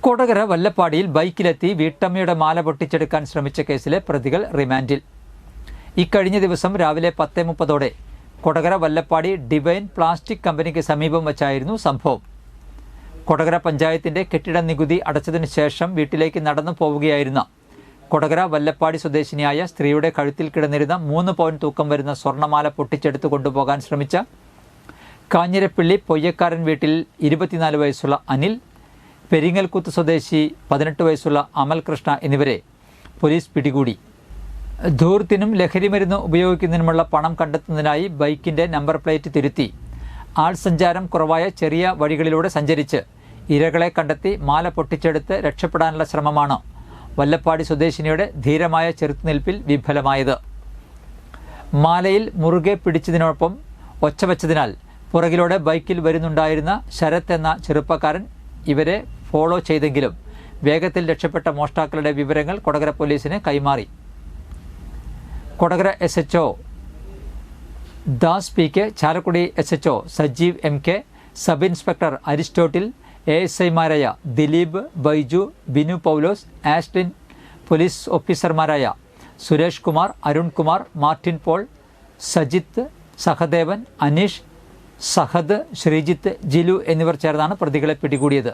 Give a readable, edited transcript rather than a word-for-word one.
കൊടകര വല്ലപ്പാടിയിൽ ബൈക്കിലെത്തി വീട്ടമ്മയുടെ മാല പൊട്ടിച്ചെടുക്കാൻ ശ്രമിച്ച കേസിലെ പ്രതികൾ റിമാൻഡിൽ. ഇക്കഴിഞ്ഞ ദിവസം രാവിലെ 10:30 കൊടകര വല്ലപ്പാടി ഡിവൈൻ പ്ലാസ്റ്റിക് കമ്പനിക്ക് സമീപം വച്ചായിരുന്നു സംഭവം. കൊടകര പഞ്ചായത്തിന്റെ കെട്ടിട നികുതി അടച്ചതിനു ശേഷം വീട്ടിലേക്ക് നടന്നു പോവുകയായിരുന്ന കൊടകര വല്ലപ്പാടി സ്വദേശിനിയായ സ്ത്രീയുടെ കഴുത്തിൽ കിടന്നിരുന്ന 3 പൗണ്ട് തൂക്കം വരുന്ന സ്വർണ്ണമാല പൊട്ടിച്ചെടുത്തു കൊണ്ടുപോകാൻ ശ്രമിച്ച കാഞ്ഞിരപ്പള്ളി പൊയ്യക്കാരൻ വീട്ടിൽ 24 വയസ്സുള്ള അനിൽ, പെരിങ്ങൽകുത്ത് സ്വദേശി 18 വയസ്സുള്ള അമൽ കൃഷ്ണ എന്നിവരെ പോലീസ് പിടികൂടി. ധൂർത്തിനും ലഹരിമരുന്ന് ഉപയോഗിക്കുന്നതിനുമുള്ള പണം കണ്ടെത്തുന്നതിനായി ബൈക്കിന്റെ നമ്പർ പ്ലേറ്റ് തിരുത്തി ആൾ സഞ്ചാരം കുറവായ ചെറിയ വഴികളിലൂടെ സഞ്ചരിച്ച് ഇരകളെ കണ്ടെത്തി മാല പൊട്ടിച്ചെടുത്ത് രക്ഷപ്പെടാനുള്ള ശ്രമമാണ് വല്ലപ്പാടി സ്വദേശിനിയുടെ ധീരമായ ചെറുത്തുനിൽപ്പിൽ വിഫലമായത്. മാലയിൽ മുറുകെ പിടിച്ചതിനൊപ്പം ഒച്ചവെച്ചതിനാൽ പുറകിലൂടെ ബൈക്കിൽ വരുന്നുണ്ടായിരുന്ന ശരത് എന്ന ചെറുപ്പക്കാരൻ ഇവരെ ഫോളോ ചെയ്തെങ്കിലും വേഗത്തിൽ രക്ഷപ്പെട്ട മോഷ്ടാക്കളുടെ വിവരങ്ങൾ കൊടകര പോലീസിന് കൈമാറി. Kodakara SHO Das PK, Chalakudy SHO Sajeev MK, sub inspector Aristotle, ASIമാരായ ദിലീപ്, ബൈജു, ബിനു പൗലോസ്, ആഷ്ലിൻ, പോലീസ് ഓഫീസർമാരായ സുരേഷ് കുമാർ, അരുൺ കുമാർ, മാർട്ടിൻ പോൾ, സജിത്ത്, സഹദേവൻ, അനീഷ്, സഹദ്, ശ്രീജിത്ത്, ജിലു എന്നിവർ ചേർന്നാണ് പ്രതികളെ പിടികൂടിയത്.